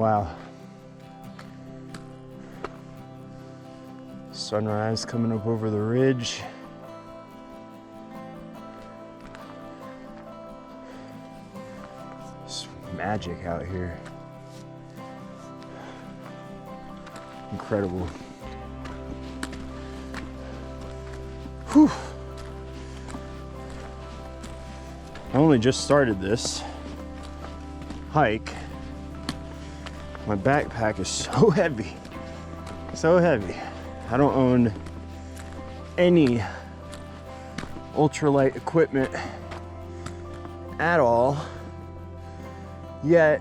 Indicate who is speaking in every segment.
Speaker 1: Wow. Sunrise coming up over the ridge. It's magic out here. Incredible. Whew. I only just started this hike. My backpack is so heavy, so heavy. I don't own any ultralight equipment at all, yet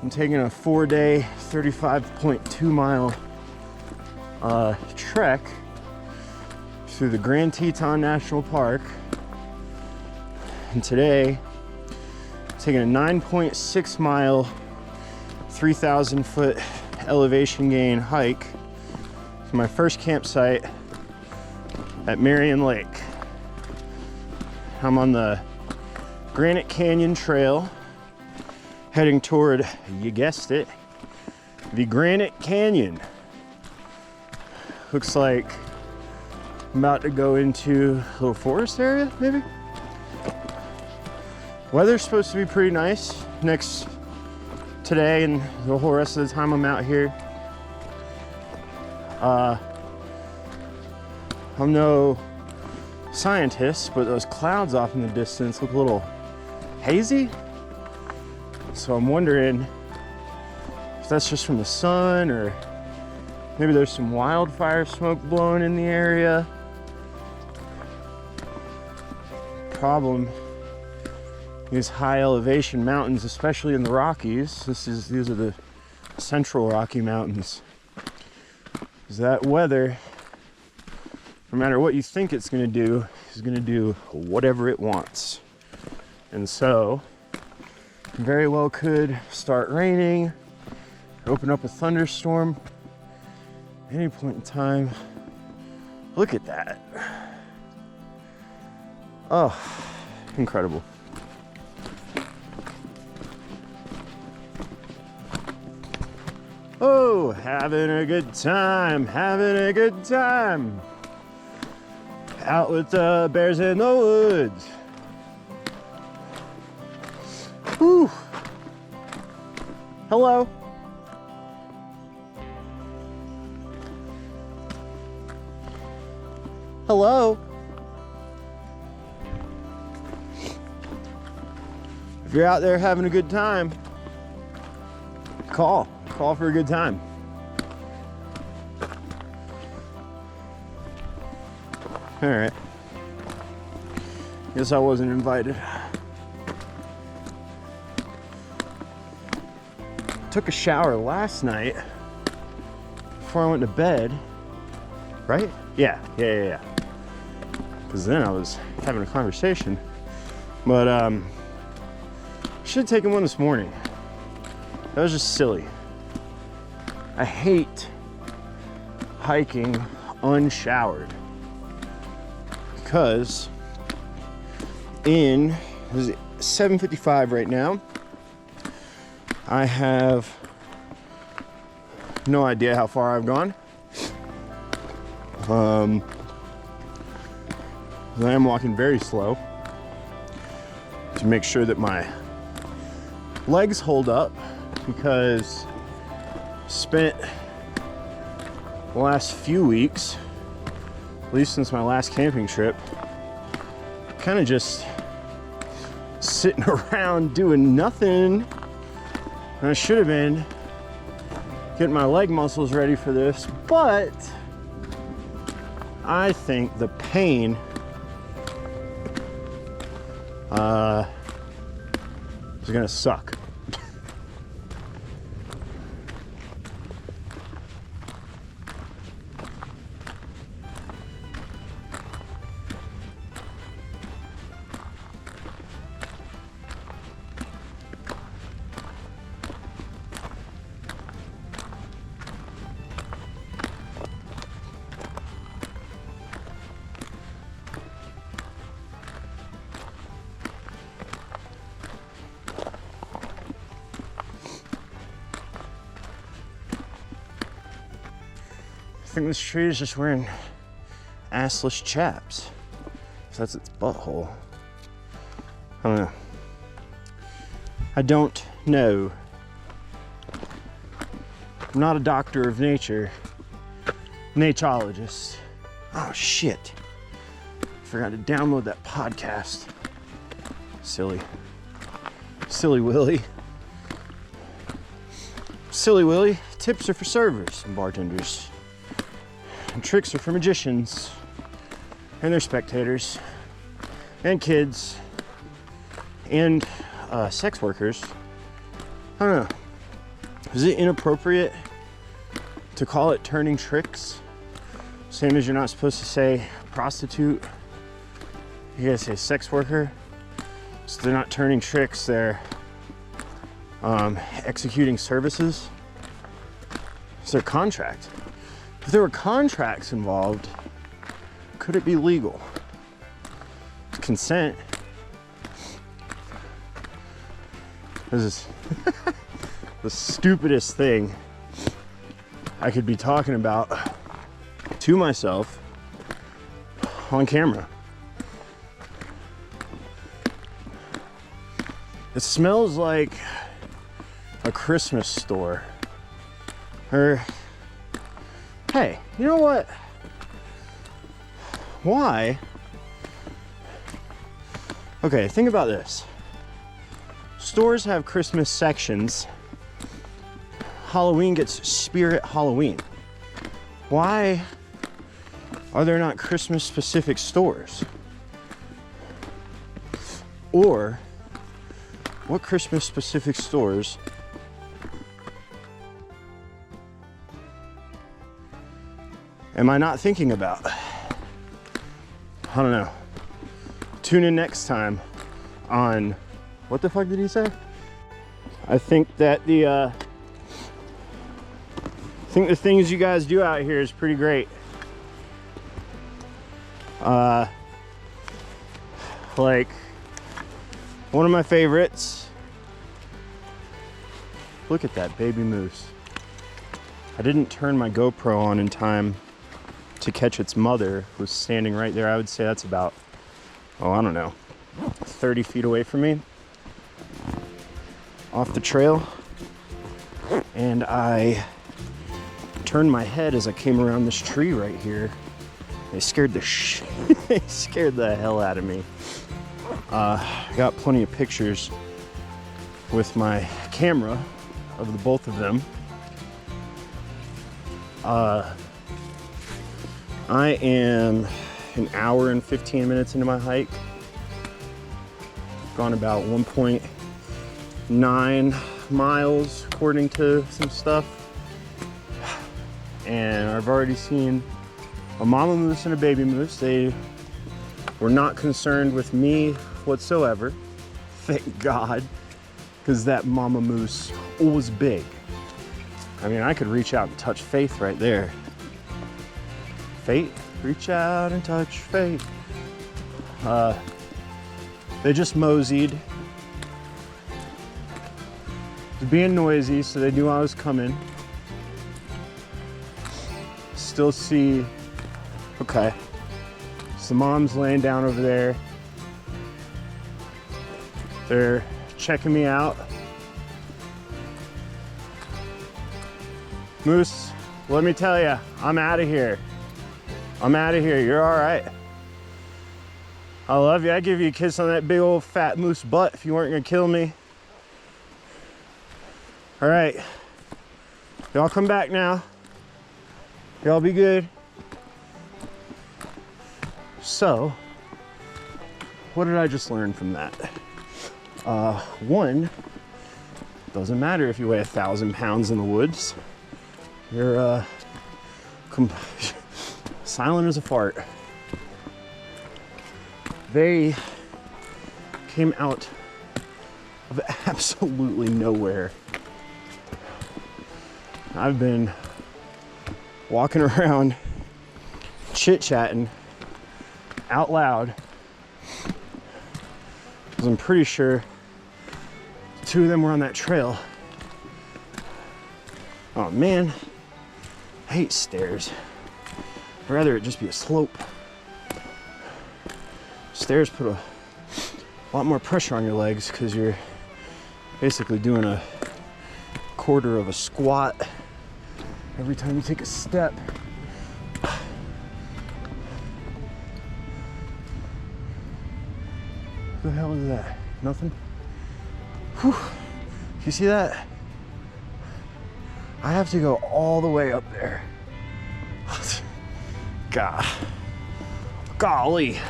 Speaker 1: I'm taking a 4-day, 35.2 mile trek through the Grand Teton National Park. And today, I'm taking a 9.6 mile, 3,000 foot elevation gain hike to my first campsite at Marion Lake. I'm on the Granite Canyon Trail, heading toward, you guessed it, the Granite Canyon. Looks like I'm about to go into a little forest area, maybe? Weather's supposed to be pretty nice today and the whole rest of the time I'm out here. I'm no scientist, but those clouds off in the distance look a little hazy. So I'm wondering if that's just from the sun, or maybe there's some wildfire smoke blowing in the area. Problem, these high elevation mountains, especially in the Rockies, these are the Central Rocky Mountains, is that weather, no matter what you think it's going to do, is going to do whatever it wants. And so very well could start raining, open up a thunderstorm any point in time. Look at that. Oh, incredible. Oh, having a good time, having a good time. Out with the bears in the woods. Whew. Hello. Hello. If you're out there having a good time, call for a good time. All right. Guess I wasn't invited. Took a shower last night before I went to bed, right? Yeah. Because then I was having a conversation, but should have taken one this morning. That was just silly. I hate hiking unshowered because it is 7:55 right now. I have no idea how far I've gone. I am walking very slow to make sure that my legs hold up, because spent the last few weeks, at least since my last camping trip, kind of just sitting around doing nothing. And I should have been getting my leg muscles ready for this, but I think the pain is gonna suck. think this tree is just wearing assless chaps. So that's its butthole. I don't know. I don't know. I'm not a doctor of nature. Naturologist. Oh shit. Forgot to download that podcast. Silly. Silly Willy. Silly Willy. Tips are for servers and bartenders. And tricks are for magicians. And their spectators. And kids. And sex workers. I don't know. Is it inappropriate to call it turning tricks? Same as you're not supposed to say prostitute. You gotta say sex worker. So they're not turning tricks, they're executing services. It's their contract. If there were contracts involved, could it be legal? Consent. This is the stupidest thing I could be talking about to myself on camera. It smells like a Christmas store. Or, hey, you know what? Why? Okay, think about this. Stores have Christmas sections. Halloween gets Spirit Halloween. Why are there not Christmas specific stores? Or what Christmas specific stores am I not thinking about? I don't know. Tune in next time on, what the fuck did he say? I think that the things you guys do out here is pretty great. Like one of my favorites. Look at that baby moose. I didn't turn my GoPro on in time to catch its mother, who was standing right there. I would say that's about, oh, I don't know, 30 feet away from me off the trail. And I turned my head as I came around this tree right here. They scared the they scared the hell out of me. I got plenty of pictures with my camera of the both of them. I am an hour and 15 minutes into my hike. Gone about 1.9 miles according to some stuff. And I've already seen a mama moose and a baby moose. They were not concerned with me whatsoever. Thank God, because that mama moose was big. I mean, I could reach out and touch Faith right there. Fate, reach out and touch Faith. They just moseyed. It was being noisy, so they knew I was coming. Still see, okay. So mom's laying down over there. They're checking me out. Moose, let me tell you, I'm out of here. I'm out of here. You're all right. I love you. I'd give you a kiss on that big old fat moose butt if you weren't gonna kill me. All right. Y'all come back now. Y'all be good. So, what did I just learn from that? One, doesn't matter if you weigh 1,000 pounds in the woods. You're silent as a fart. They came out of absolutely nowhere. I've been walking around chit-chatting out loud because I'm pretty sure two of them were on that trail. Oh man, I hate stairs. I'd rather it just be a slope. Stairs put a lot more pressure on your legs because you're basically doing a quarter of a squat every time you take a step. What the hell is that? Nothing? Whew. You see that? I have to go all the way up there. God. Golly.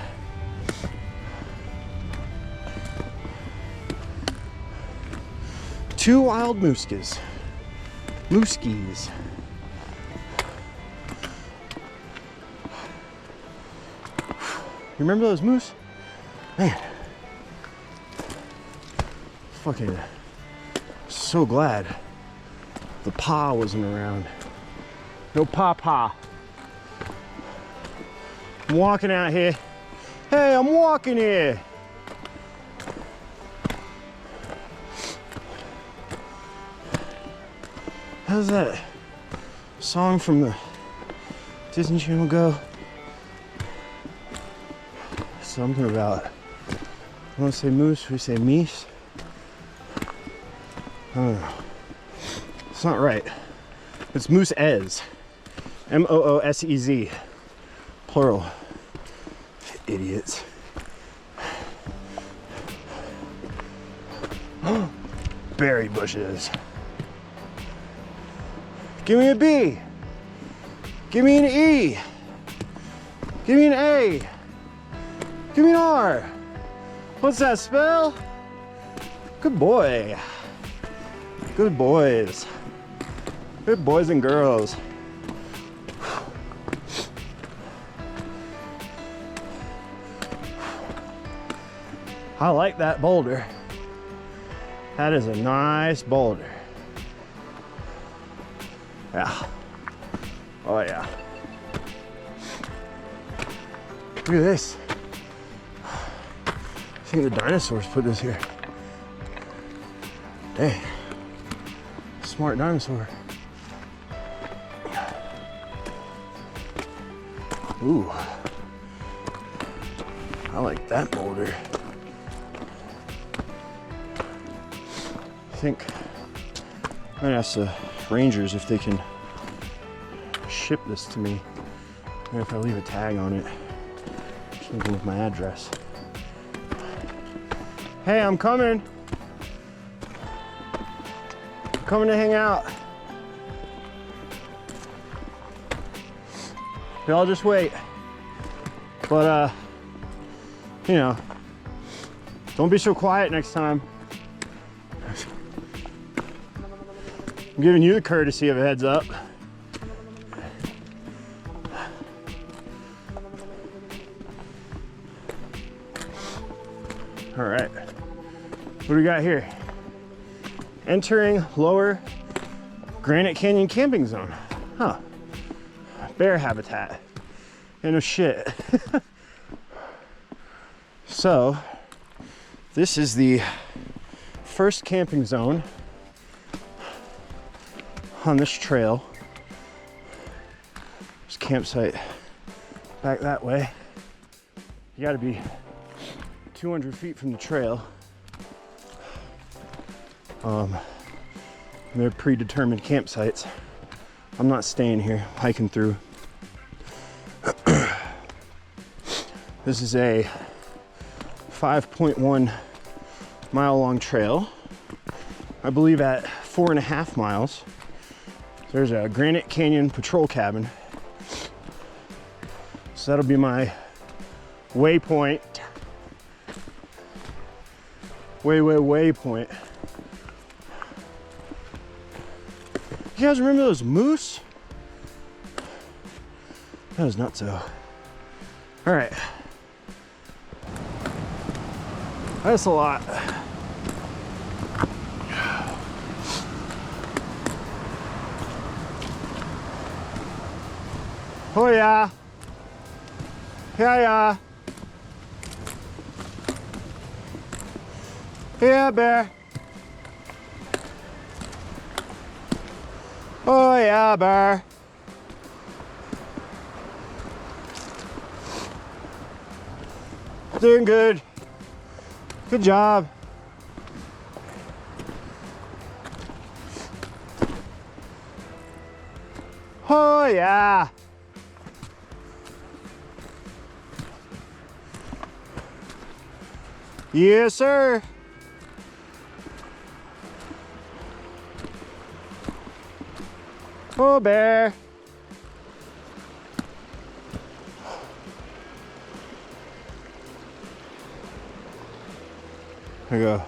Speaker 1: Two wild mooskies. Mooskies. You remember those moose? Man. Fucking so glad the pa wasn't around. No pa. I'm walking out here. Hey, I'm walking here. How's that song from the Disney Channel go? Something about, I want to say moose, we say meese. I don't know. It's not right. It's moose-ez. M-O-O-S-E-Z. Plural. Idiots. Berry bushes. Give me a B. Give me an E. Give me an A. Give me an R. What's that spell? Good boy. Good boys. Good boys and girls. I like that boulder. That is a nice boulder. Yeah. Oh yeah. Look at this. I think the dinosaurs put this here. Dang. Smart dinosaur. Ooh. I like that boulder. I think I'm gonna ask the rangers if they can ship this to me. Maybe if I leave a tag on it, something with my address. Hey, I'm coming. I'm coming to hang out. Y'all just wait. But you know, don't be so quiet next time. I'm giving you the courtesy of a heads up. All right, what do we got here? Entering lower Granite Canyon camping zone. Huh, bear habitat. Yeah, no shit. So, this is the first camping zone on this trail. There's a campsite back that way. You gotta be 200 feet from the trail. They're predetermined campsites. I'm not staying here, hiking through. This is a 5.1 mile long trail. I believe at 4.5 miles, there's a Granite Canyon patrol cabin. So that'll be my waypoint. Waypoint. You guys remember those moose? That was nutso. All right. That's a lot. Oh yeah. Yeah. Yeah, bear. Oh yeah, bear. Doing good. Good job. Oh yeah. Yes, sir. Oh, bear. There we go.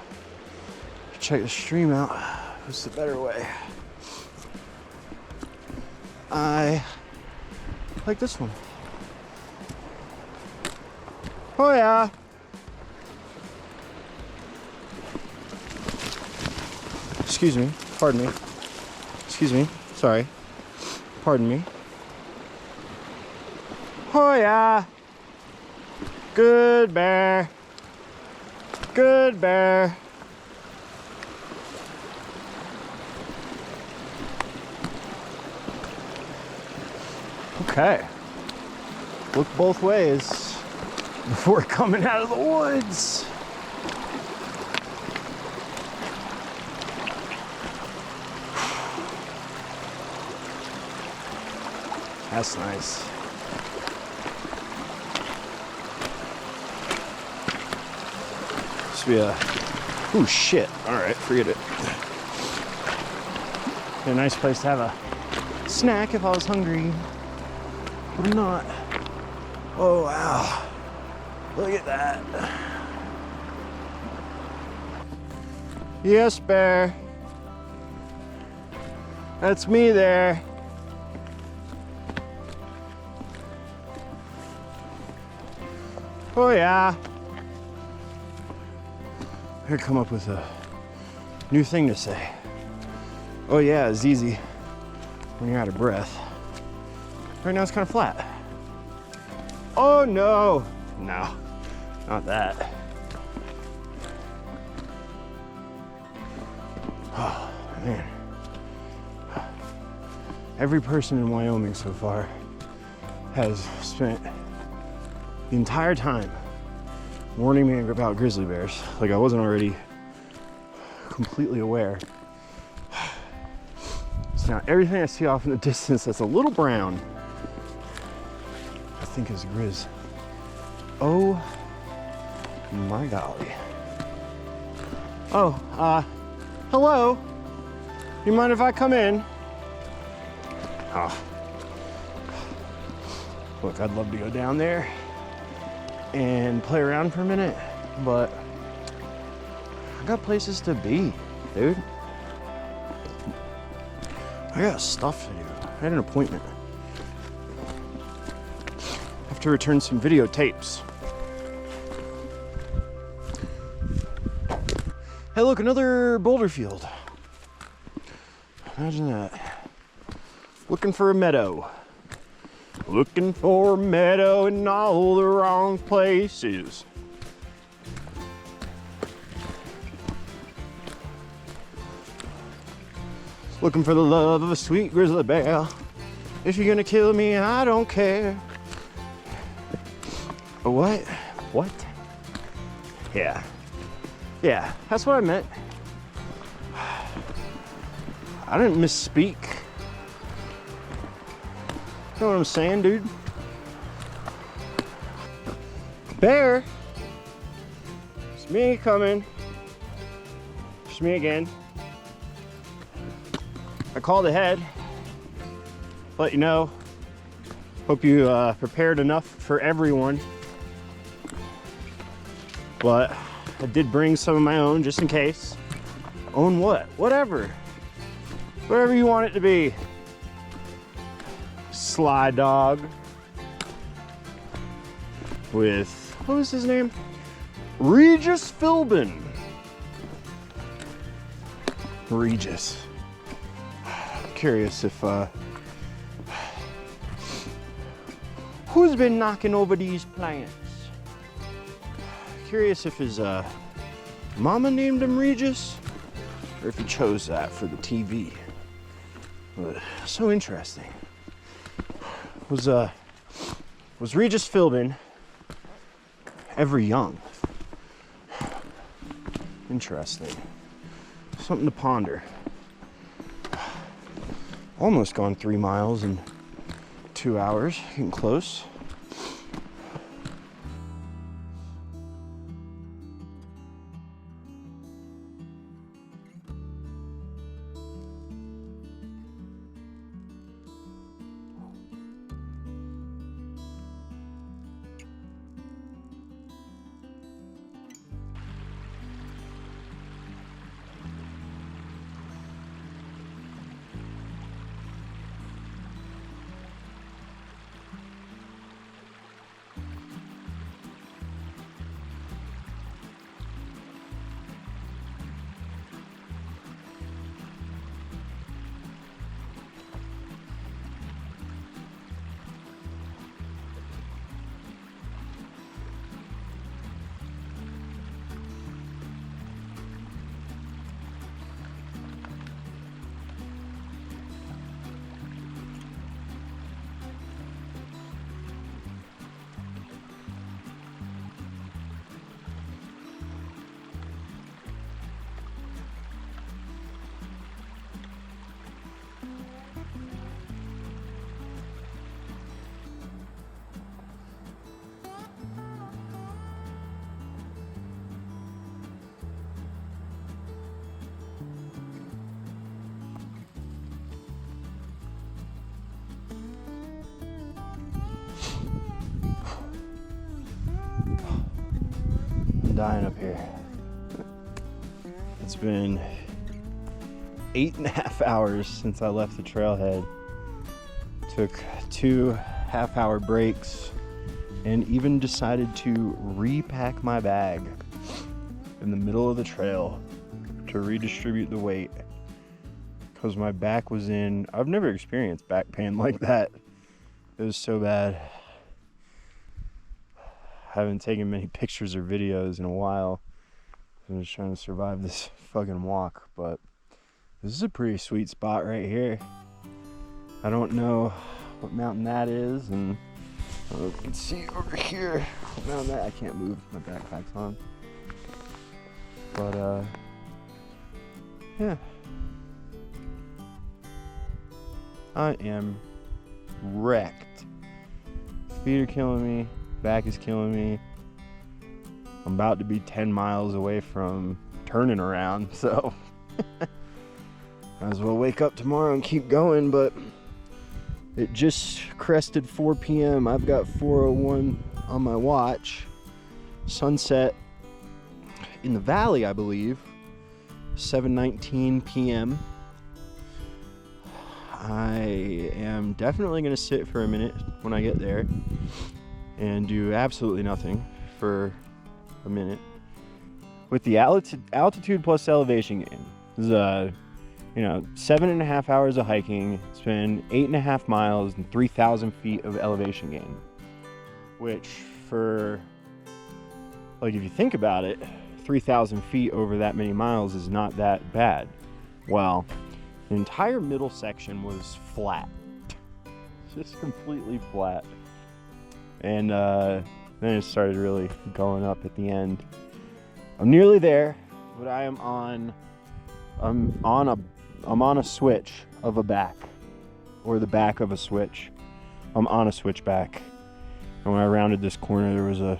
Speaker 1: Check the stream out. What's the better way? I like this one. Oh yeah. Excuse me. Pardon me. Excuse me. Sorry. Pardon me. Oh yeah. Good bear. Good bear. Okay. Look both ways before coming out of the woods. That's nice. This be a, ooh, shit. All right, forget it. Be a nice place to have a snack if I was hungry, but I'm not. Oh, wow. Look at that. Yes, bear. That's me there. Oh yeah. I could come up with a new thing to say. Oh yeah, it's easy when you're out of breath. Right now it's kind of flat. Oh no. No, not that. Oh man. Every person in Wyoming so far has spent the entire time warning me about grizzly bears, like I wasn't already completely aware. So now everything I see off in the distance that's a little brown, I think is grizz. Oh my golly. Oh, hello. You mind if I come in? Oh. Look, I'd love to go down there and play around for a minute, but I got places to be, dude. I got stuff to do. I had an appointment. I have to return some videotapes. Hey, look, another boulder field. Imagine that. Looking for a meadow. Looking for a meadow in all the wrong places. Looking for the love of a sweet grizzly bear. If you're gonna kill me, I don't care. What? What? Yeah. Yeah, that's what I meant. I didn't misspeak. You know what I'm saying, dude? Bear. It's me coming. It's me again. I called ahead. Let you know. Hope you prepared enough for everyone. But I did bring some of my own just in case. Own what? Whatever. Whatever you want it to be. Sly dog. With, what was his name? Regis Philbin. Regis. Curious if, who's been knocking over these plants? Curious if his mama named him Regis, or if he chose that for the TV. So interesting. Was Regis Philbin ever young. Interesting. Something to ponder. Almost gone 3 miles in 2 hours. Getting close. Dying up here. It's been 8.5 hours since I left the trailhead. Took 2 half-hour breaks and even decided to repack my bag in the middle of the trail to redistribute the weight because my back was in. I've never experienced back pain like that. It was so bad. I haven't taken many pictures or videos in a while. I'm just trying to survive this fucking walk, but this is a pretty sweet spot right here. I don't know what mountain that is, and you can see over here what mountain that. I can't move, my backpack's on. But yeah. I am wrecked. Feet are killing me. Back is killing me. I'm about to be 10 miles away from turning around, so might as well wake up tomorrow and keep going, but it just crested 4 p.m. I've got 4:01 on my watch. Sunset in the valley, I believe, 7:19 p.m. I am definitely going to sit for a minute when I get there and do absolutely nothing for a minute. With the altitude plus elevation gain, this is 7.5 hours of hiking. It's been 8.5 miles and 3,000 feet of elevation gain, which for, like, if you think about it, 3,000 feet over that many miles is not that bad. Well, the entire middle section was flat, just completely flat. And then it started really going up at the end. I'm nearly there, but I'm on a switch of a back, or the back of a switch. I'm on a switchback. And when I rounded this corner, there was I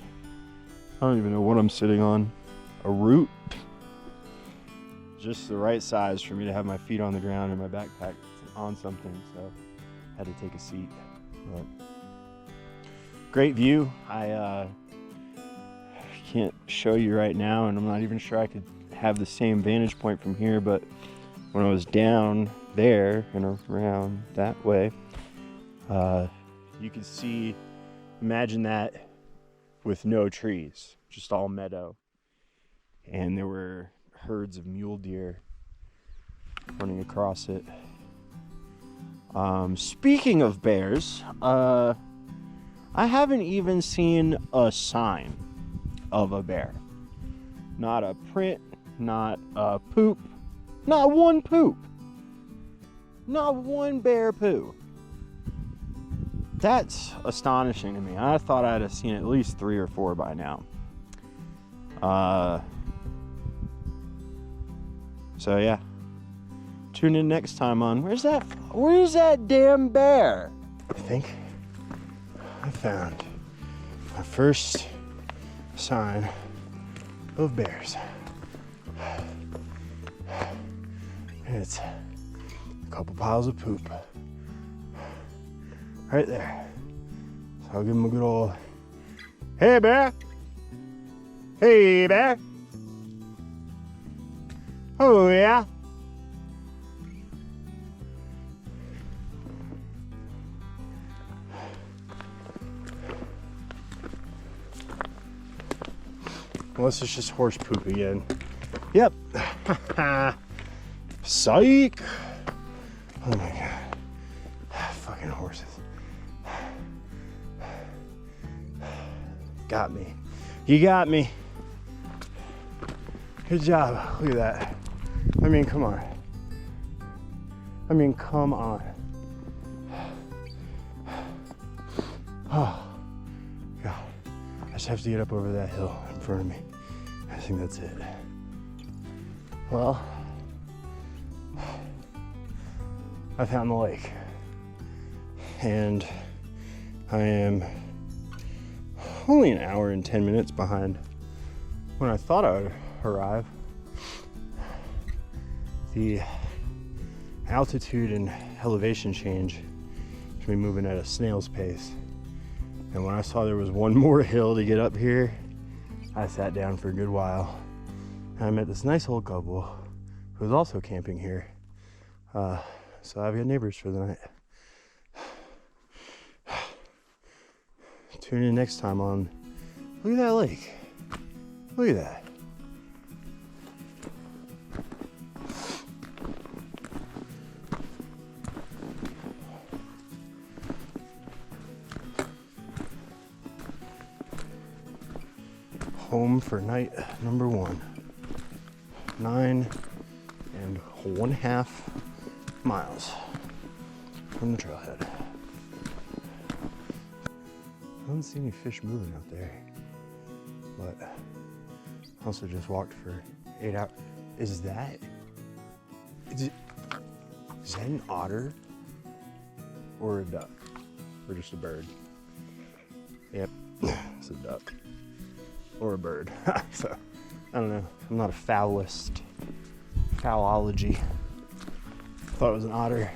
Speaker 1: don't even know what I'm sitting on, a root. Just the right size for me to have my feet on the ground and my backpack on something, so I had to take a seat. But great view. I can't show you right now, and I'm not even sure I could have the same vantage point from here, but when I was down there and around that way, you could see, imagine that with no trees, just all meadow. And there were herds of mule deer running across it. Speaking of bears, I haven't even seen a sign of a bear. Not a print, not a poop, not one poop. Not one bear poo. That's astonishing to me. I thought I'd have seen at least 3 or 4 by now. So yeah, tune in next time on where's that damn bear? I think I found my first sign of bears. And it's a couple piles of poop right there. So I'll give him a good old, hey bear, hey bear, oh yeah. Unless it's just horse poop again. Yep. Psych. Oh my god. Fucking horses. Got me. You got me. Good job. Look at that. I mean, come on. I mean, come on. Oh, God. I just have to get up over that hill in front of me. I think that's it. Well, I found the lake. And I am only an hour and 10 minutes behind when I thought I would arrive. The altitude and elevation change should be moving at a snail's pace. And when I saw there was one more hill to get up here, I sat down for a good while. And I met this nice old couple who was also camping here. So I've got neighbors for the night. Tune in next time on, look at that lake. Look at that. Home for night number 1. 9.5 miles from the trailhead. I don't see any fish moving out there, but I also just walked for 8 hours. Is that an otter or a duck or just a bird? Yep, it's a duck. Or a bird. So, I don't know. I'm not a foulist. Foulology. Thought it was an otter.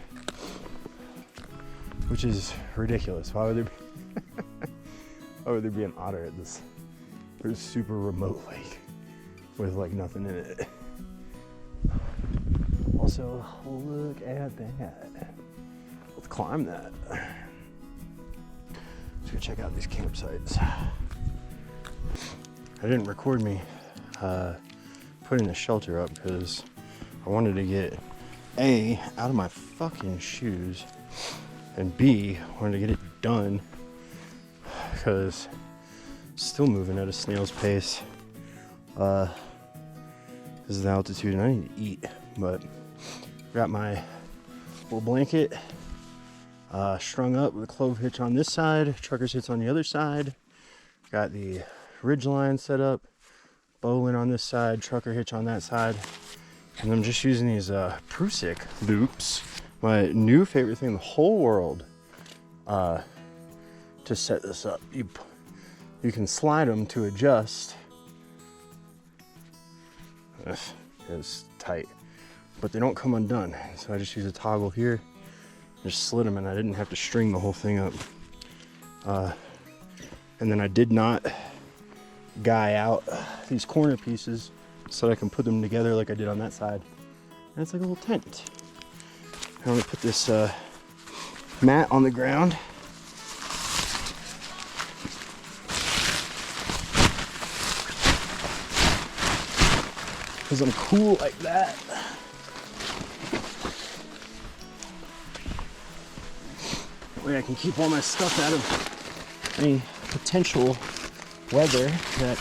Speaker 1: Which is ridiculous. Why would there be an otter at this super remote lake with like nothing in it? Also, look at that. Let's climb that. Let's go check out these campsites. I didn't record me putting the shelter up because I wanted to get A, out of my fucking shoes, and B, wanted to get it done because it's still moving at a snail's pace. This is the altitude and I need to eat, but got my little blanket strung up with a clove hitch on this side, trucker's hitch on the other side. Got the ridge line set up, bowline on this side, trucker hitch on that side, and I'm just using these Prusik loops, my new favorite thing in the whole world, to set this up. You can slide them to adjust. It's tight, but they don't come undone, so I just use a toggle here, just slid them, and I didn't have to string the whole thing up. And then I did not guy out these corner pieces so that I can put them together like I did on that side. And it's like a little tent. I'm gonna put this mat on the ground. Because I'm cool like that. That way I can keep all my stuff out of any potential weather that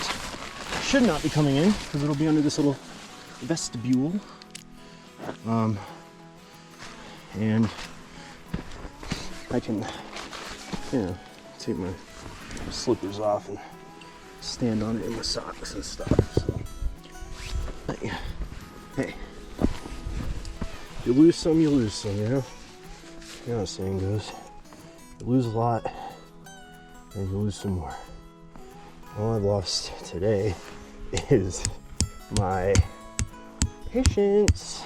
Speaker 1: should not be coming in, because it'll be under this little vestibule. And I can, take my slippers off and stand on it in my socks and stuff. So, hey, you lose some, you lose some, you know? You know how the saying goes. You lose a lot, and you lose some more. All I've lost today is my patience.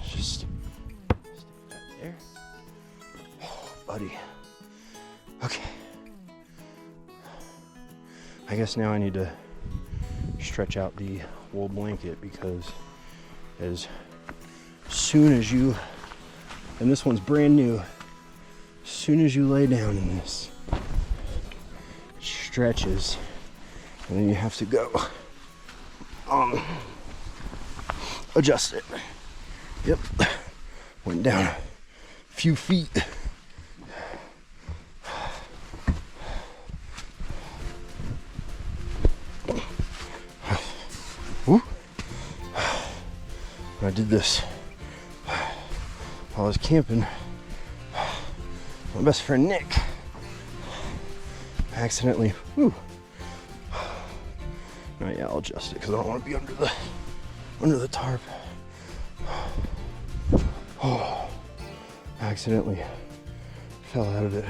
Speaker 1: Just stay back there. Oh, buddy. Okay. I guess now I need to stretch out the wool blanket because as soon as you, and this one's brand new, as soon as you lay down in this, it stretches, and then you have to go adjust it. Yep, went down a few feet. Woo. I did this while I was camping. My best friend Nick accidentally, oh yeah, I'll adjust it because I don't want to be under the tarp. Oh, I accidentally fell out of it.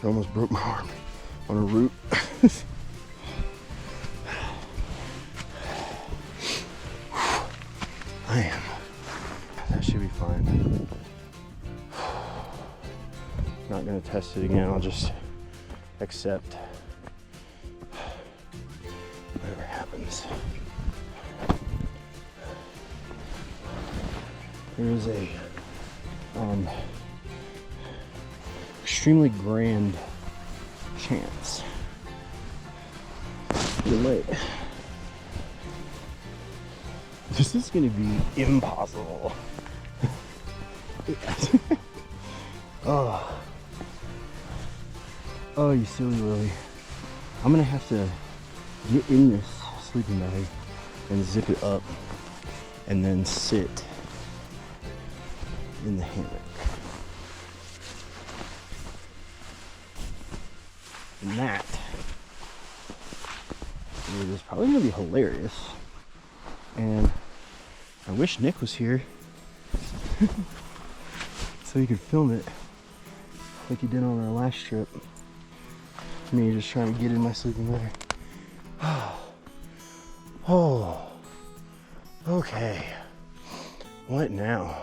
Speaker 1: I almost broke my arm on a root. I am. That should be fine. Not gonna test it again. I'll just accept whatever happens. There is a extremely grand chance. You're late. This is gonna be impossible. Oh, you silly Willy. I'm gonna have to get in this sleeping bag and zip it up and then sit in the hammock. And that is probably gonna be hilarious. And I wish Nick was here so he could film it like he did on our last trip. Me just trying to get in my sleeping bag. Oh, okay. What now?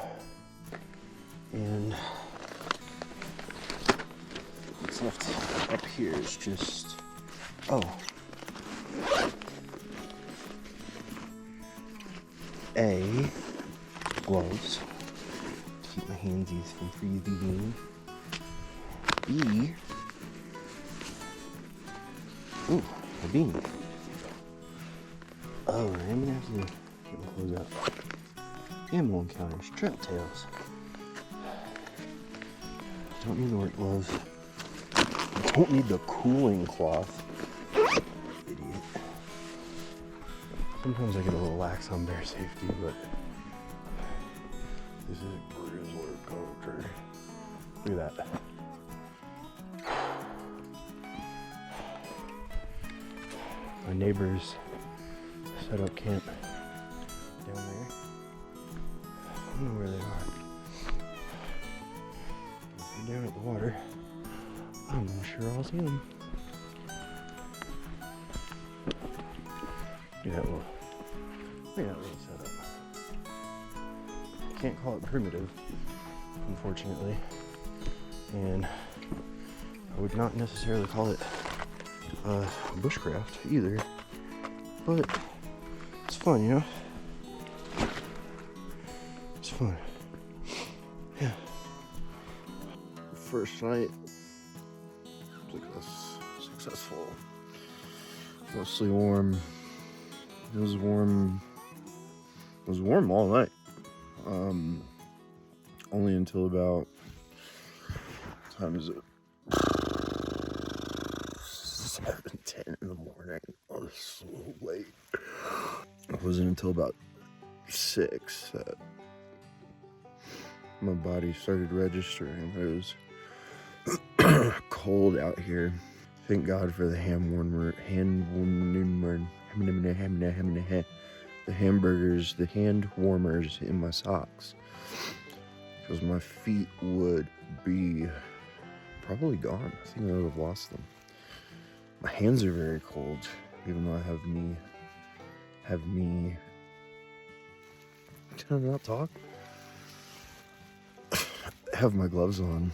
Speaker 1: And what's left up here is just, A, gloves to keep my handsies from freezing. B, ooh, a beanie. Oh, I'm gonna have to get my clothes out. Ammo encounters, trail tails. Don't need the work gloves. Don't need the cooling cloth. Idiot. Sometimes I get a little lax on bear safety, but this is grizzly country. Look at that. My neighbors set up camp down there. I don't know where they are. If they're down at the water, I'm sure I'll see them. Yeah, well, they're not really set up. Can't call it primitive, unfortunately. And I would not necessarily call it bushcraft either, but it's fun, you know? It's fun. Yeah. First night was successful. Mostly warm. It was warm. It was warm all night. Only until about, what time is it? 7:10 in the morning. Oh, it's so late. It wasn't until about 6 that my body started registering. It was cold out here. Thank God for the the hamburgers, the hand warmers in my socks, because my feet would be probably gone. I think I would have lost them. My hands are very cold, even though I have knee. Can I not talk? I have my gloves on.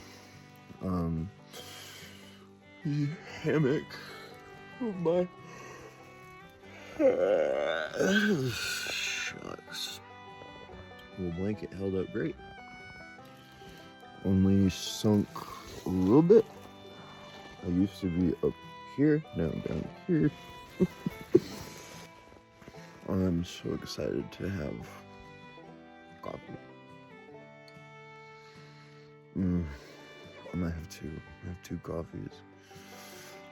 Speaker 1: The hammock of my shucks. Little blanket held up great. Only sunk a little bit. I used to be up here, now I'm down here. I'm so excited to have coffee. I might have two. I have 2 coffees.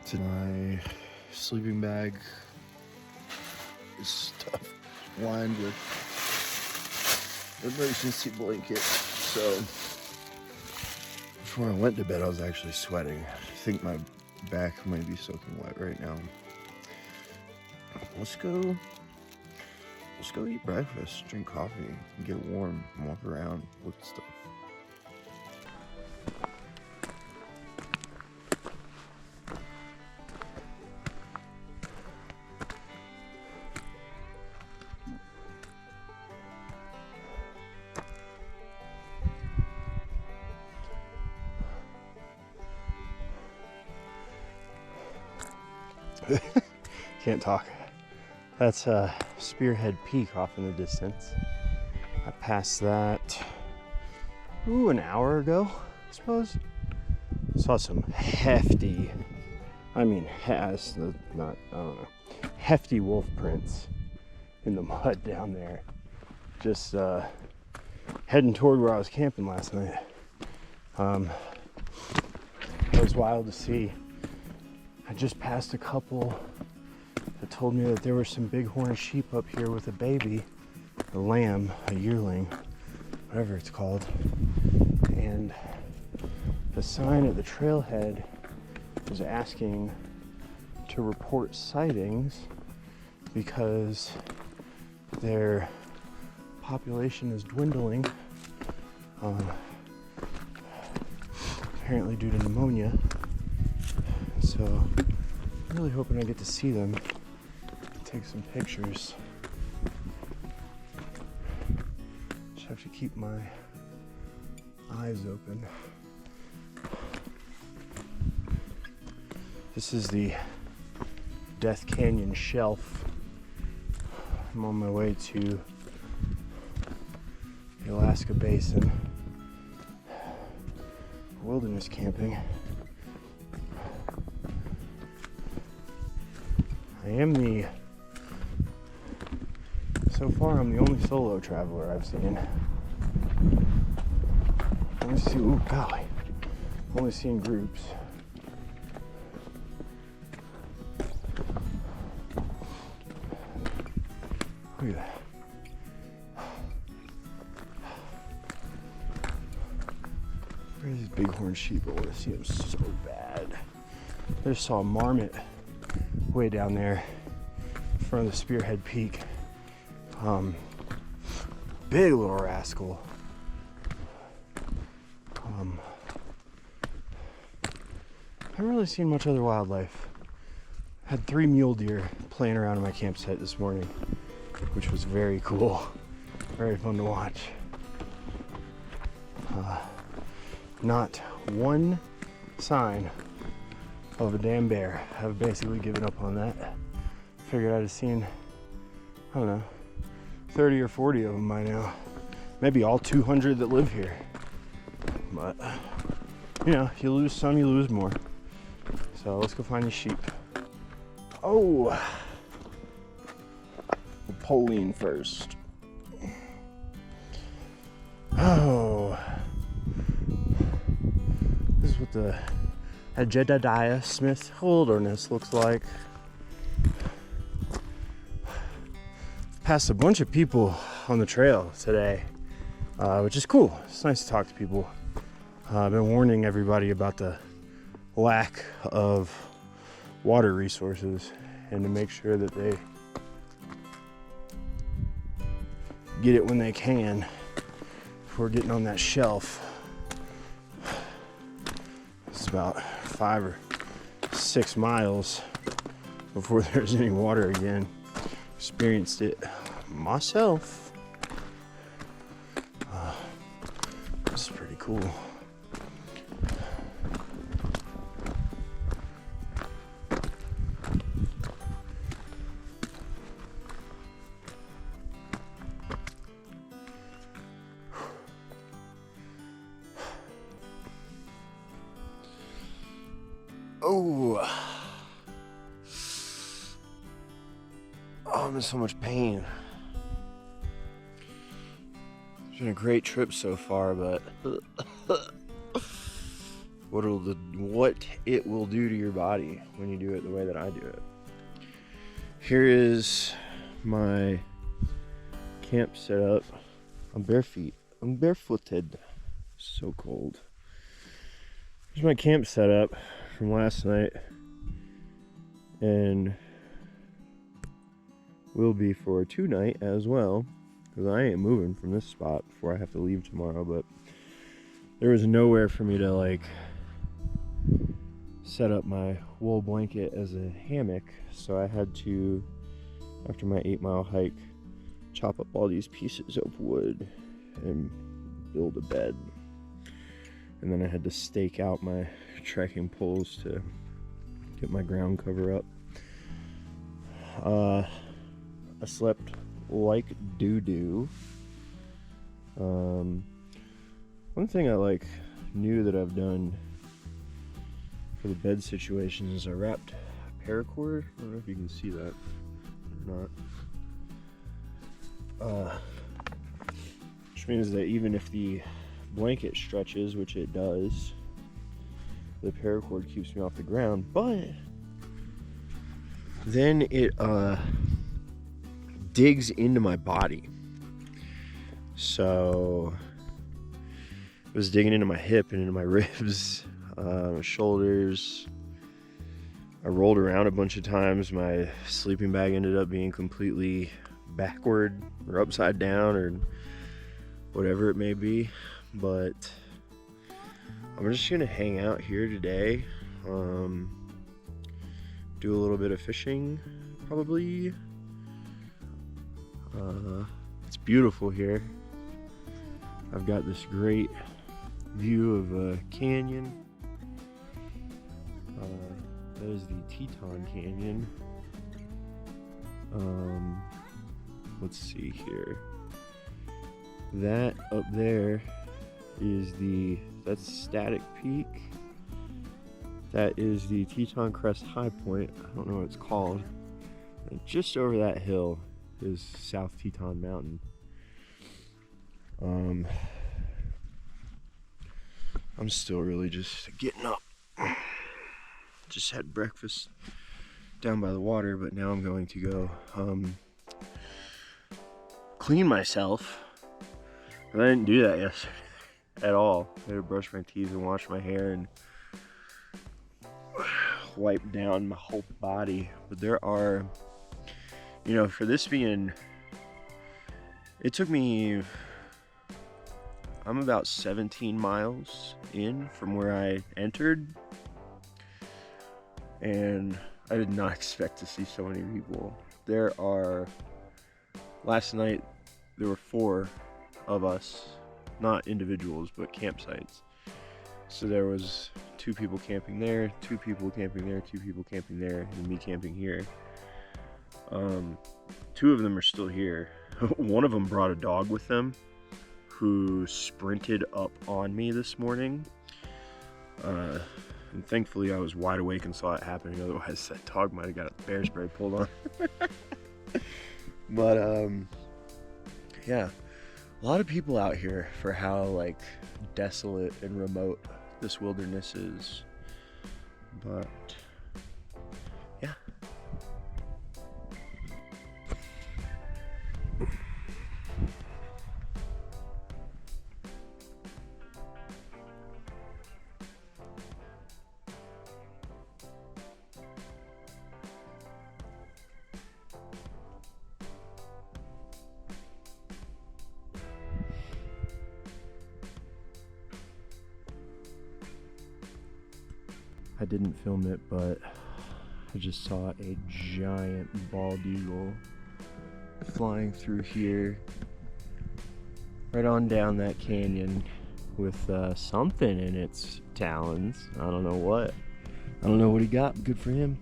Speaker 1: To my sleeping bag is stuffed, lined with emergency blankets. So before I went to bed, I was actually sweating. I think my back might be soaking wet right now. Let's go eat breakfast, drink coffee, and get warm, and walk around, look at stuff. Can't talk. That's Spearhead Peak off in the distance. I passed that an hour ago, I suppose. Saw some hefty, hefty wolf prints in the mud down there. Just heading toward where I was camping last night. It was wild to see. I just passed a couple that told me that there were some bighorn sheep up here with a baby, a lamb, a yearling, whatever it's called. And the sign at the trailhead was asking to report sightings because their population is dwindling, apparently due to pneumonia. So I'm really hoping I get to see them, take some pictures. Just have to keep my eyes open. This is the Death Canyon Shelf. I'm on my way to the Alaska Basin, wilderness camping. So far I'm the only solo traveler I've seen. Only seen groups. Look at that. Where's these bighorn sheep? I want to see them so bad. I just saw a marmot way down there in front of the Spearhead Peak. Big little rascal. I haven't really seen much other wildlife. Had 3 mule deer playing around in my campsite this morning, which was very cool, very fun to watch. Not one sign of a damn bear. I've basically given up on that. Figured I'd have seen, 30 or 40 of them by now. Maybe all 200 that live here. But, if you lose some, you lose more. So let's go find these sheep. Oh! Pauline first. Oh. This is what the Jedediah Smith Wilderness looks like. Passed a bunch of people on the trail today, which is cool. It's nice to talk to people. I've been warning everybody about the lack of water resources and to make sure that they get it when they can before getting on that shelf. It's about 5 or 6 miles before there's any water again. Experienced it myself. This is pretty cool. Oh, I'm in so much pain. It's been a great trip so far, but what it will do to your body when you do it the way that I do it. Here is my camp setup. I'm barefooted. So cold. Here's my camp setup from last night, and will be for tonight as well, because I ain't moving from this spot before I have to leave tomorrow. But there was nowhere for me to like set up my wool blanket as a hammock, so I had to, after my 8-mile hike, chop up all these pieces of wood and build a bed. And then I had to stake out my trekking poles to get my ground cover up. I slept like doo-doo. One thing I like new that I've done for the bed situation is I wrapped paracord. I don't know if you can see that or not. Which means that even if the blanket stretches, which it does, the paracord keeps me off the ground, but then it digs into my body. So it was digging into my hip and into my ribs, my shoulders. I rolled around a bunch of times. My sleeping bag ended up being completely backward or upside down or whatever it may be. But I'm just gonna hang out here today, do a little bit of fishing probably. It's beautiful here. I've got this great view of a canyon. That is the Teton Canyon. Let's see here. That up there is that's Static Peak. That is the Teton Crest High Point. I don't know what it's called. And just over that hill is South Teton Mountain. I'm still really just getting up. Just had breakfast down by the water, but now I'm going to go clean myself. And I didn't do that yesterday at all. I had to brush my teeth and wash my hair and wipe down my whole body. But there are, for this being, it took me, I'm about 17 miles in from where I entered, and I did not expect to see so many people. Last night there were 4 of us, not individuals, but campsites. So there was 2 people camping there, 2 people camping there, 2 people camping there, and me camping here. 2 of them are still here. One of them brought a dog with them who sprinted up on me this morning. And thankfully I was wide awake and saw it happening, otherwise that dog might have got a bear spray pulled on. But yeah, a lot of people out here for how desolate and remote this wilderness is. But yeah. I didn't film it, but I just saw a giant bald eagle flying through here, right on down that canyon with something in its talons. I don't know what. I don't know what he got. Good for him.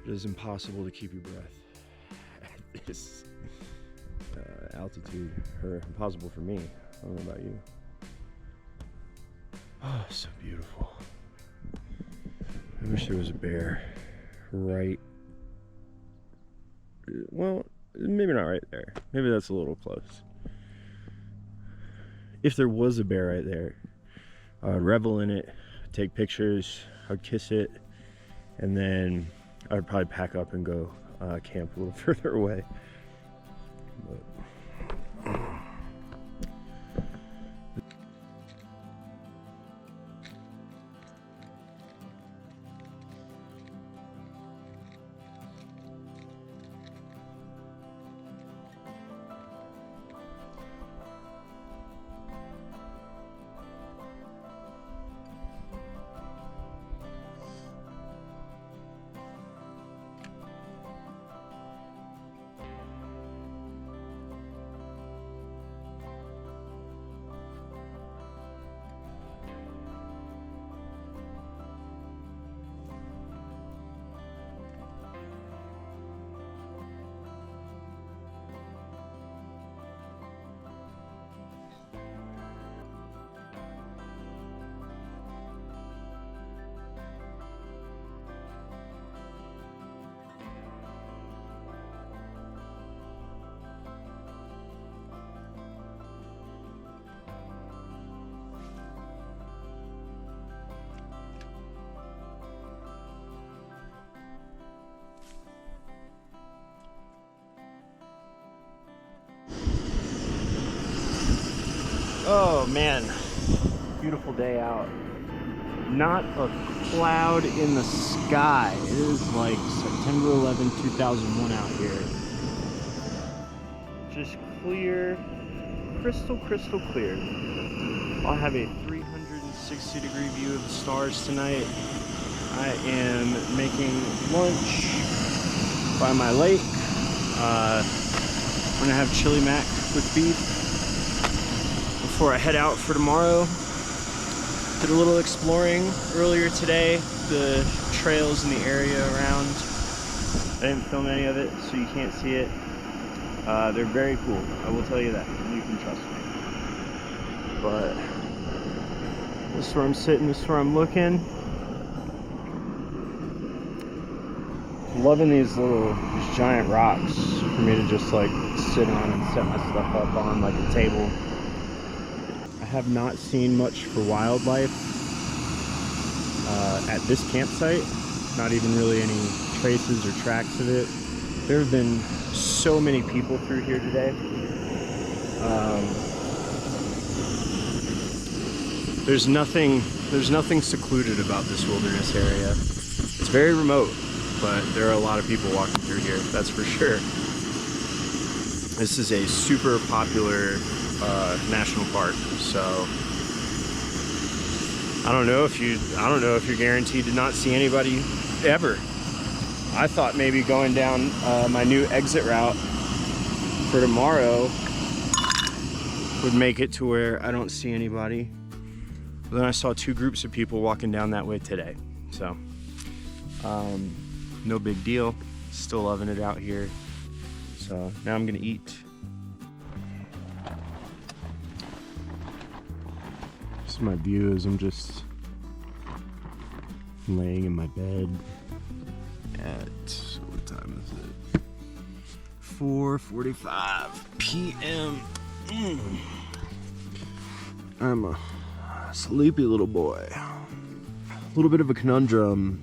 Speaker 1: It is impossible to keep your breath at this altitude, or impossible for me. I don't know about you. Oh, so beautiful. I wish there was a bear right, well, maybe not right there. Maybe that's a little close. If there was a bear right there, I would revel in it, take pictures, I'd kiss it, and then I'd probably pack up and go camp a little further away. But oh man, beautiful day out. Not a cloud in the sky. It is like September 11, 2001 out here. Just clear, crystal clear. I'll have a 360-degree view of the stars tonight. I am making lunch by my lake. I'm gonna have chili mac with beef before I head out for tomorrow. Did a little exploring earlier today, the trails in the area around. I didn't film any of it, so you can't see it. They're very cool, I will tell you that. You can trust me. But this is where I'm sitting, this is where I'm looking. Loving these giant rocks for me to just like sit on and set my stuff up on, like a table. I have not seen much for wildlife at this campsite. Not even really any traces or tracks of it. There have been so many people through here today. There's nothing secluded about this wilderness area. It's very remote, but there are a lot of people walking through here, that's for sure. This is a super popular national park, so I don't know if you're guaranteed to not see anybody ever. I thought maybe going down my new exit route for tomorrow would make it to where I don't see anybody. But then I saw two groups of people walking down that way today, so no big deal. Still loving it out here. So now I'm gonna eat. This is my view as I'm just laying in my bed at, what time is it? 4:45 p.m. I'm a sleepy little boy. A little bit of a conundrum.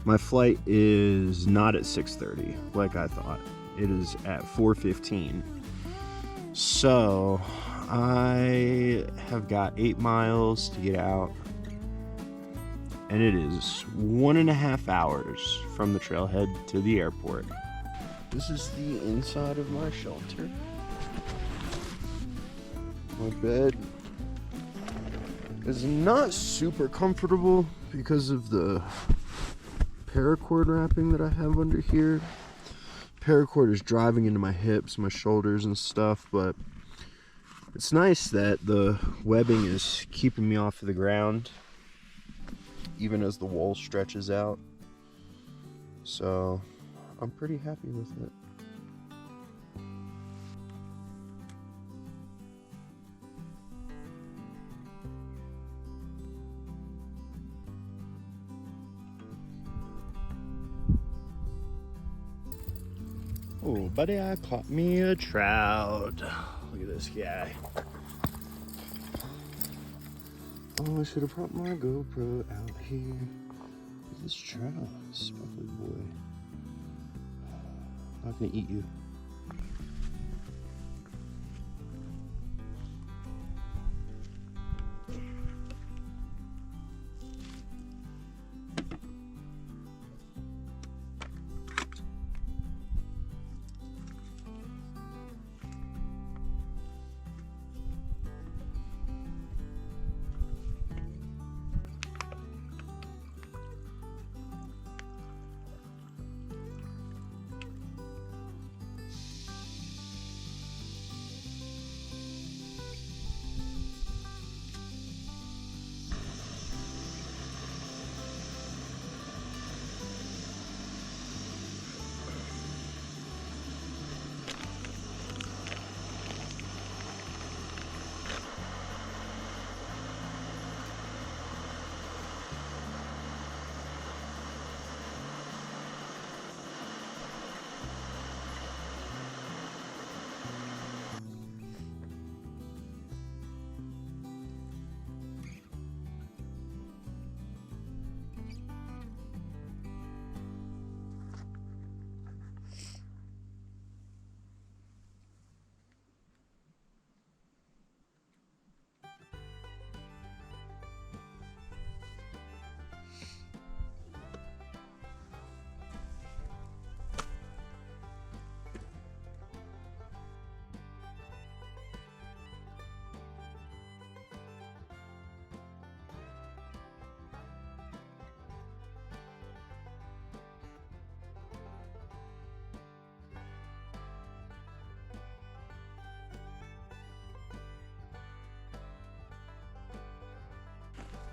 Speaker 1: My flight is not at 6:30 like I thought. It is at 4:15. So I have got 8 miles to get out, and it is 1.5 hours from the trailhead to the airport. This is the inside of my shelter. My bed is not super comfortable because of the paracord wrapping that I have under here. Paracord is driving into my hips, my shoulders and stuff, but it's nice that the webbing is keeping me off of the ground even as the wool stretches out. So I'm pretty happy with it. Oh, buddy, I caught me a trout. Look at this guy. Oh, I should have brought my GoPro out here. Look at this trout, sparkly boy. Not gonna eat you.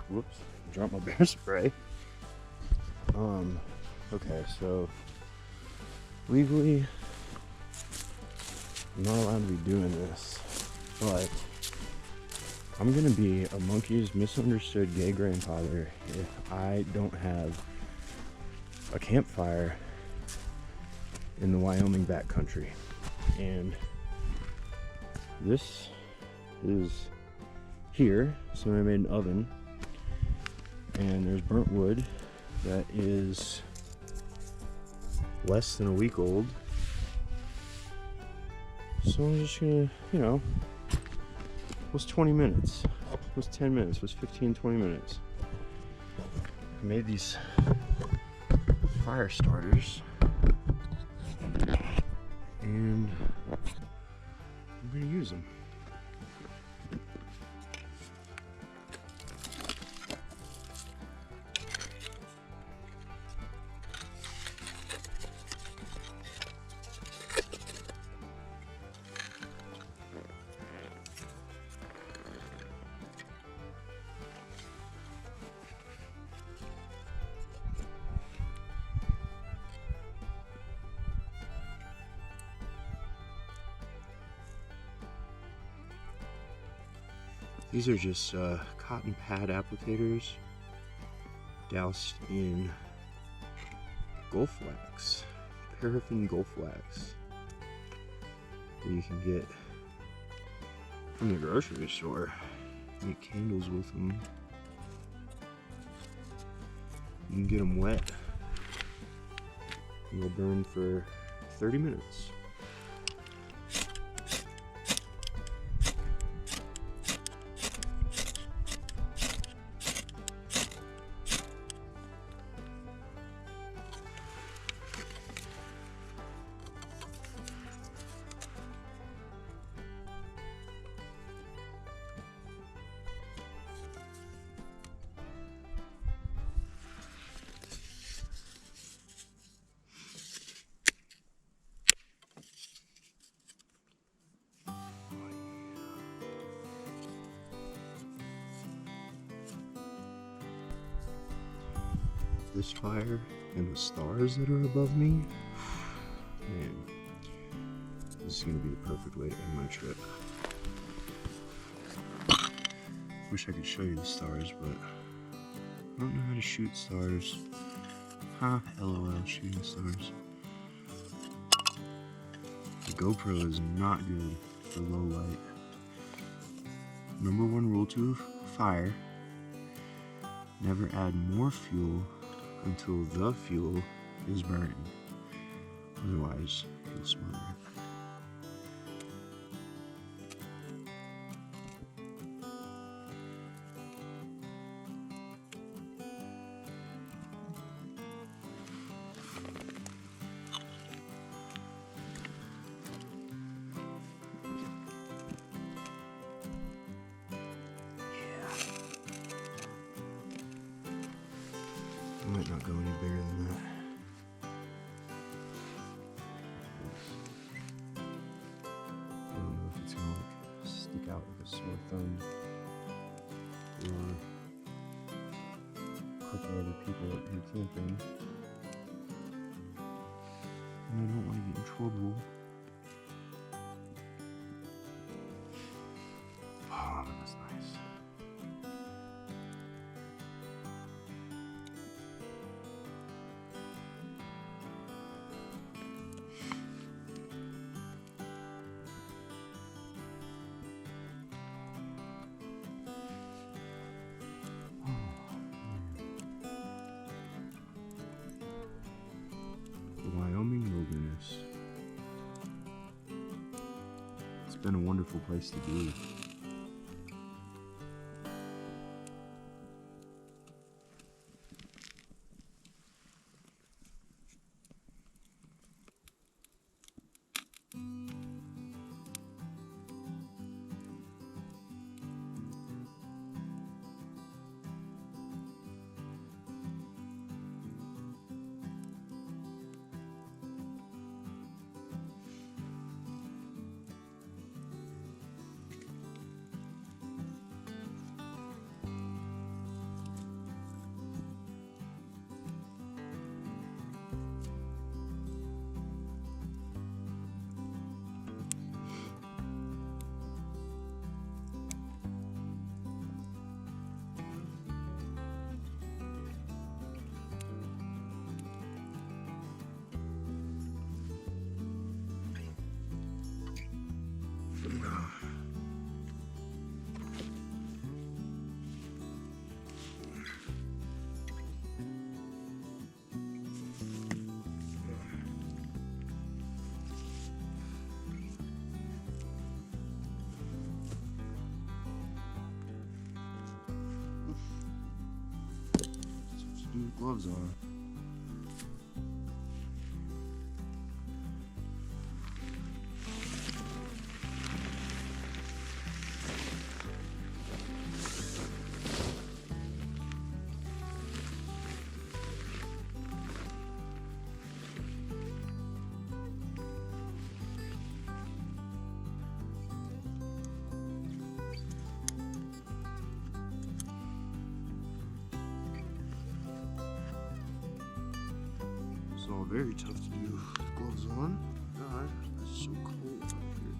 Speaker 1: Whoops, dropped my bear spray. Okay, so legally I'm not allowed to be doing this, but I'm gonna be a monkey's misunderstood gay grandfather if I don't have a campfire in the Wyoming backcountry. And this is here, so I made an oven. And there's burnt wood that is less than a week old. So I'm just gonna, what's 20 minutes? What's 10 minutes? What's 15, 20 minutes? I made these fire starters. And I'm gonna use them. These are just cotton pad applicators doused in Gulf wax, paraffin Gulf wax, that you can get from the grocery store. Make candles with them. You can get them wet. They'll burn for 30 minutes. this fire and the stars that are above me, man, this is gonna be the perfect way to end my trip. Wish I could show you the stars, but I don't know how to shoot stars. LOL, shooting stars. The GoPro is not good for low light. Number one rule to fire: never add more fuel until the fuel is burning. Otherwise, you'll smother it. Might not go any bigger than that. I don't know if it's gonna like stick out like a sore thumb or a couple other people out here camping. And I don't want to get in trouble. Oh, that was nice. Wilderness. It's been a wonderful place to be. Gloves on. It's all very tough to do with gloves on. God, it's so cold out here.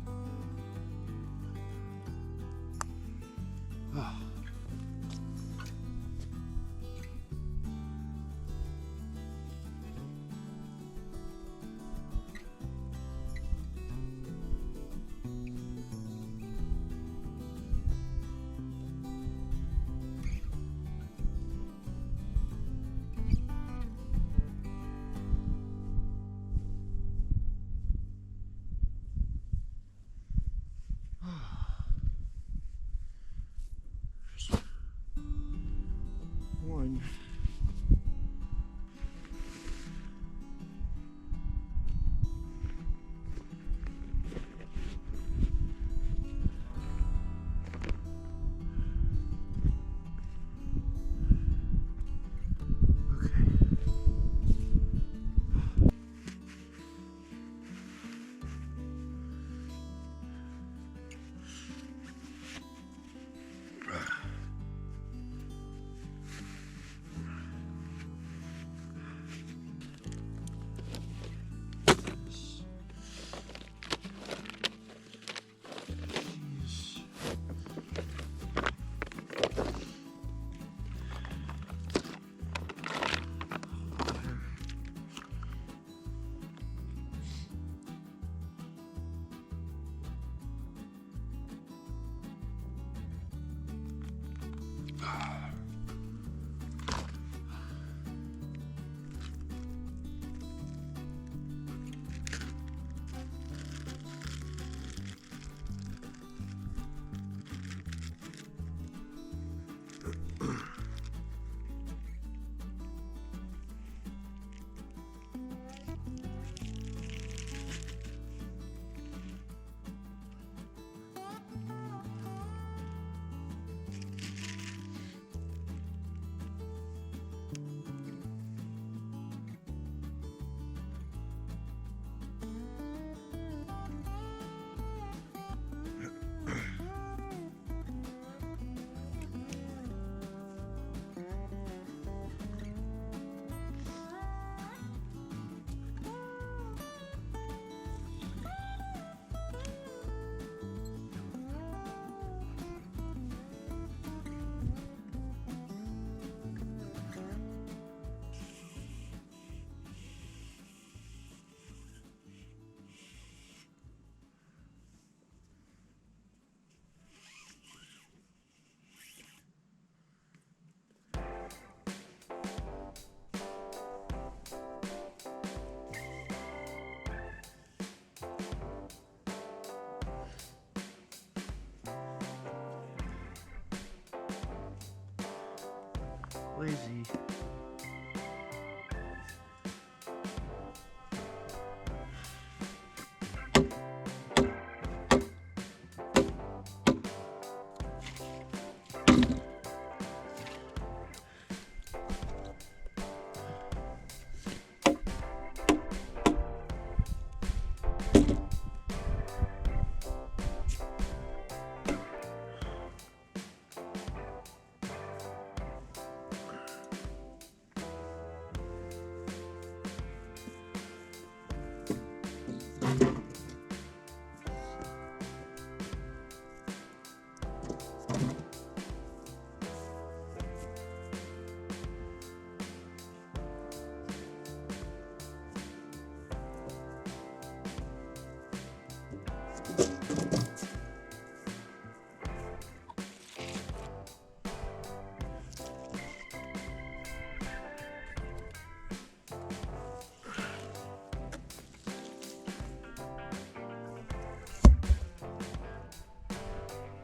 Speaker 1: lazy.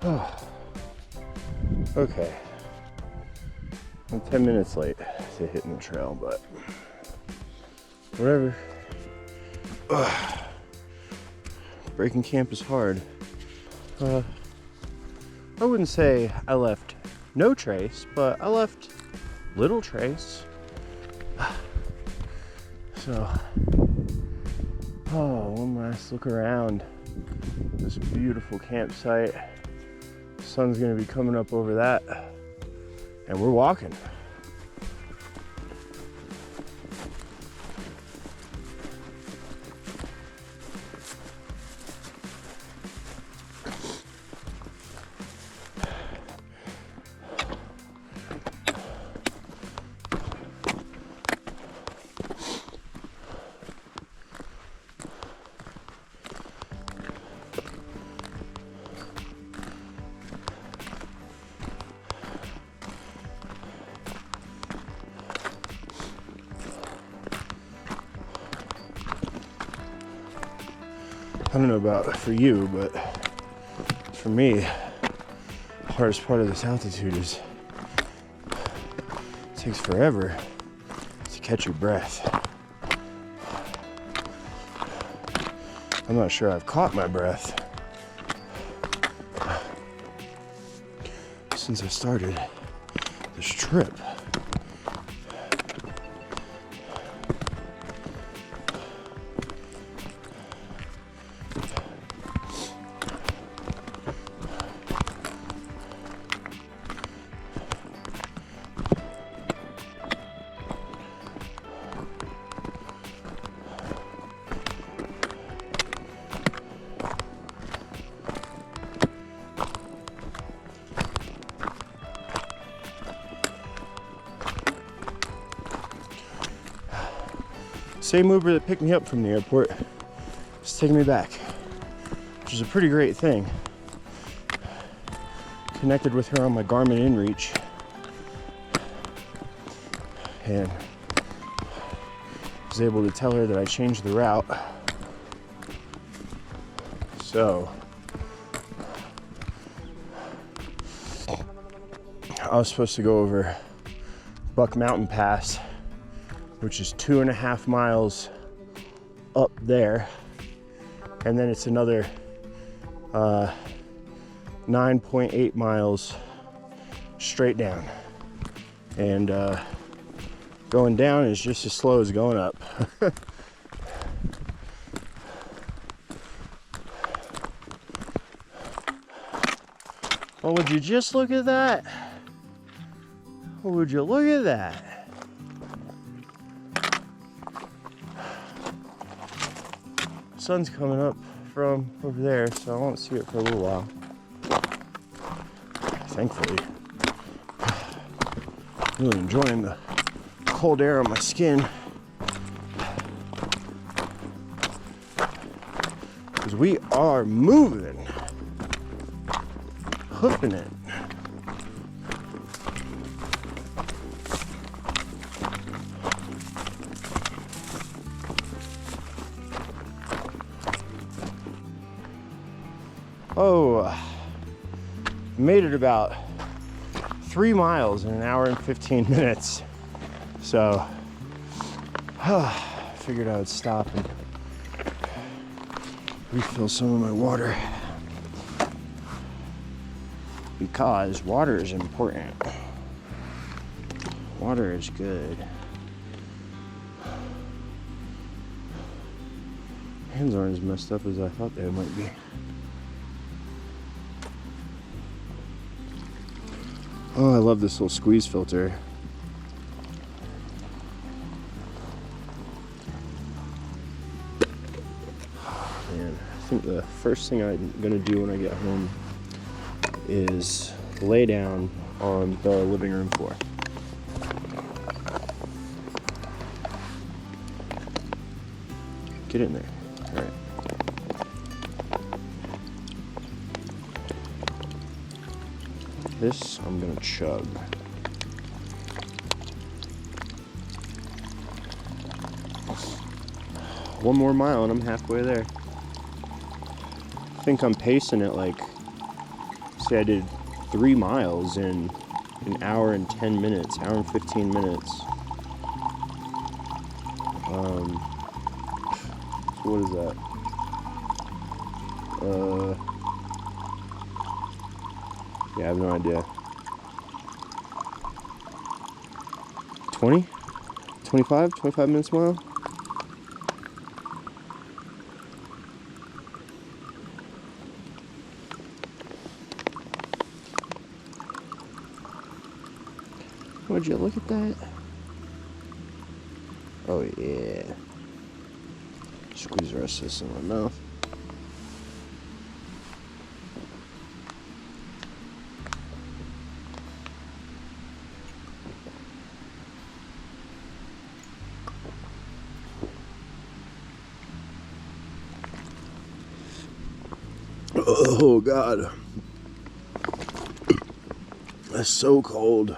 Speaker 1: Oh. Okay. I'm 10 minutes late to hitting the trail, but whatever. Ugh. Breaking camp is hard. I wouldn't say I left no trace, but I left little trace. So, one last look around this beautiful campsite. The sun's gonna be coming up over that, and we're walking. I don't know about for you, but for me, the hardest part of this altitude is it takes forever to catch your breath. I'm not sure I've caught my breath since I started this trip. Same Uber that picked me up from the airport is taking me back, which is a pretty great thing. Connected with her on my Garmin InReach, and was able to tell her that I changed the route. So I was supposed to go over Buck Mountain Pass, which is 2.5 miles up there, and then it's another 9.8 miles straight down, and going down is just as slow as going up. Well, would you just look at that? Would you look at that? Sun's coming up from over there, so I won't see it for a little while. Thankfully. Really enjoying the cold air on my skin, because we are moving, hoofing it. Oh, made it about 3 miles in an hour and 15 minutes. So, figured I would stop and refill some of my water, because water is important. Water is good. Hands aren't as messed up as I thought they might be. Oh, I love this little squeeze filter. Man, I think the first thing I'm gonna do when I get home is lay down on the living room floor. Get in there. All right. This I'm gonna chug. One more mile and I'm halfway there. I think I'm pacing it like, say I did 3 miles in an hour and 10 minutes, hour and 15 minutes. What is that? 'Yeah, I have no idea. 20? 25? 25 minutes a mile? Would you look at that? Oh yeah. Squeeze the rest of this in my mouth. Oh God. That's so cold.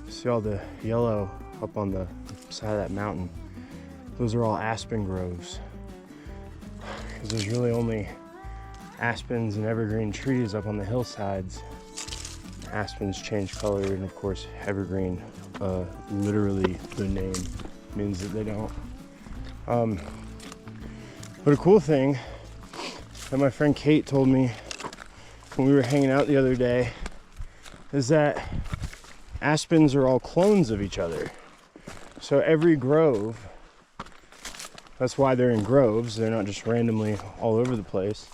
Speaker 1: See all the yellow up on the side of that mountain? Those are all aspen groves. Because there's really only aspens and evergreen trees up on the hillsides. Aspens change color, and of course evergreen, literally the name means that they don't. But a cool thing that my friend Kate told me when we were hanging out the other day is that aspens are all clones of each other. So every grove, that's why they're in groves, they're not just randomly all over the place.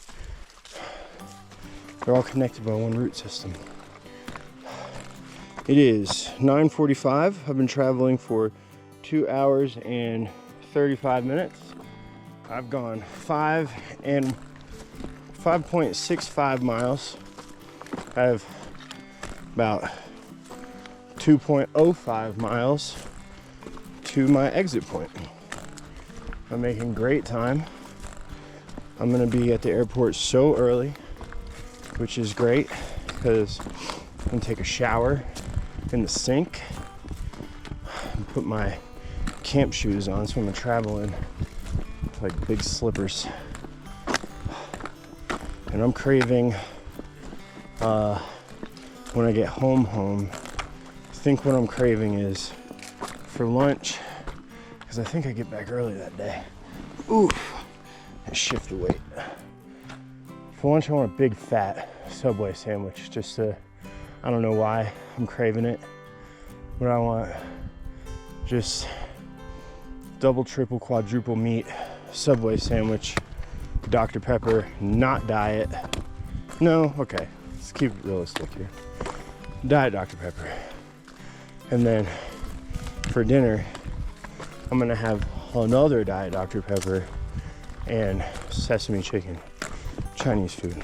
Speaker 1: They're all connected by one root system. It is 9:45. I've been traveling for 2 hours and 35 minutes. I've gone 5.65 miles. I have about 2.05 miles to my exit point. I'm making great time. I'm gonna be at the airport so early, which is great because I'm gonna take a shower in the sink and put my camp shoes on, so I'm gonna travel in like big slippers. And I'm craving, when I get home, I think what I'm craving is for lunch, because I think I get back early that day. Oof, and shift the weight. For lunch, I want a big fat Subway sandwich. Just I don't know why I'm craving it. What I want, just double, triple, quadruple meat Subway sandwich, Dr. Pepper, not diet. No, okay, let's keep it realistic here. Diet Dr. Pepper. And then for dinner, I'm gonna have another diet Dr. Pepper and sesame chicken, Chinese food,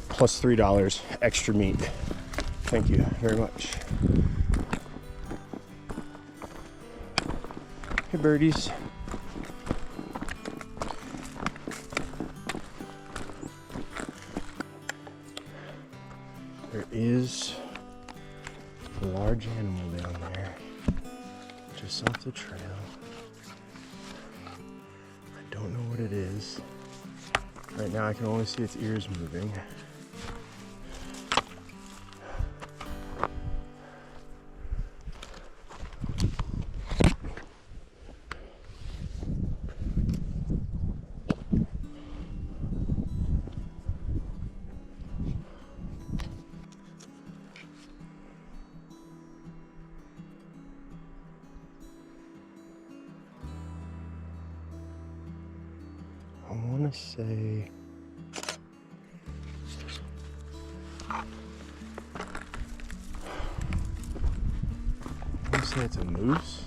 Speaker 1: plus $3 extra meat. Thank you very much. Hey birdies. There is a large animal down there, just off the trail. I don't know what it is. Right now I can only see its ears moving. I want to say it's a moose.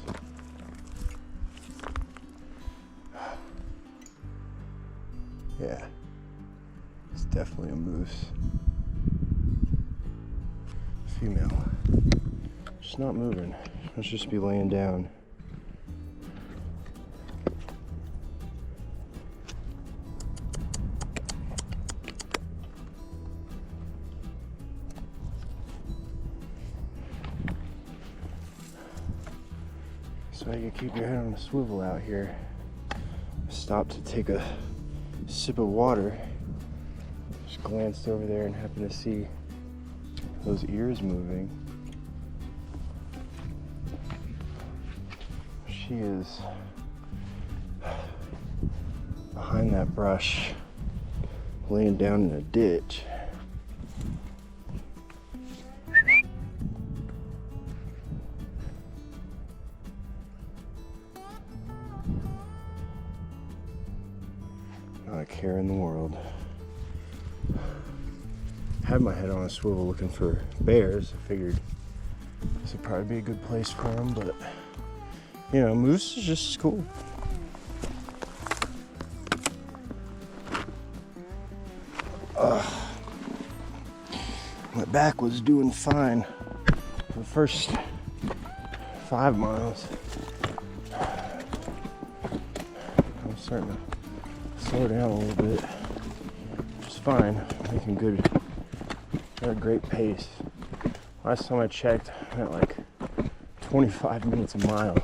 Speaker 1: Yeah, it's definitely a moose. Female. Just not moving. Let's just be laying down. So you can keep your head on a swivel out here. Stop to take a sip of water. Just glanced over there and happened to see those ears moving. She is behind that brush, laying down in a ditch. Not a care in the world. Had my head on a swivel looking for bears. I figured this would probably be a good place for them, but you know, moose is just as cool. My back was doing fine for the first 5 miles. I'm starting to slow down a little bit, which is fine. Making good, at a great pace. Last time I checked, I'm at like 25 minutes a mile.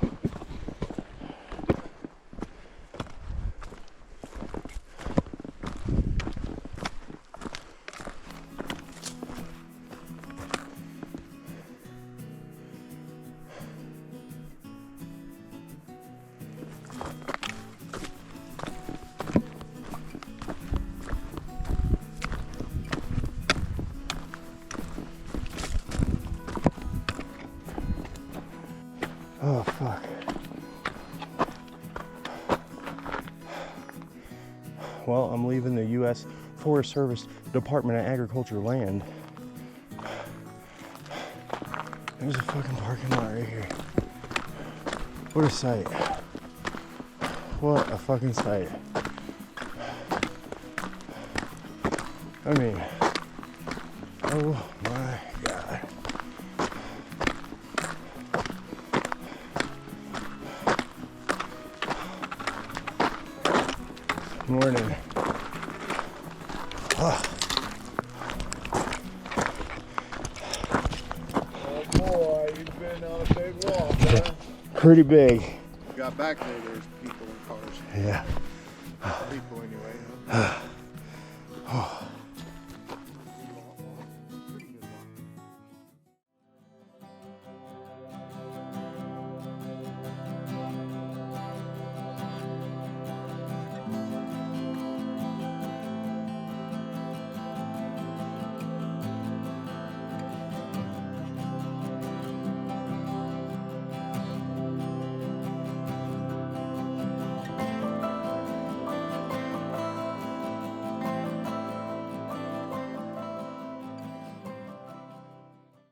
Speaker 1: Oh, fuck. Well, I'm leaving the U.S. Forest Service Department of Agriculture land. There's a fucking parking lot right here. What a sight. What a fucking sight. I mean, oh my God. Morning. Oh
Speaker 2: boy, you've been on a big walk, huh?
Speaker 1: Pretty big.
Speaker 2: Got back there's people in cars.
Speaker 1: Yeah.
Speaker 2: People anyway, huh?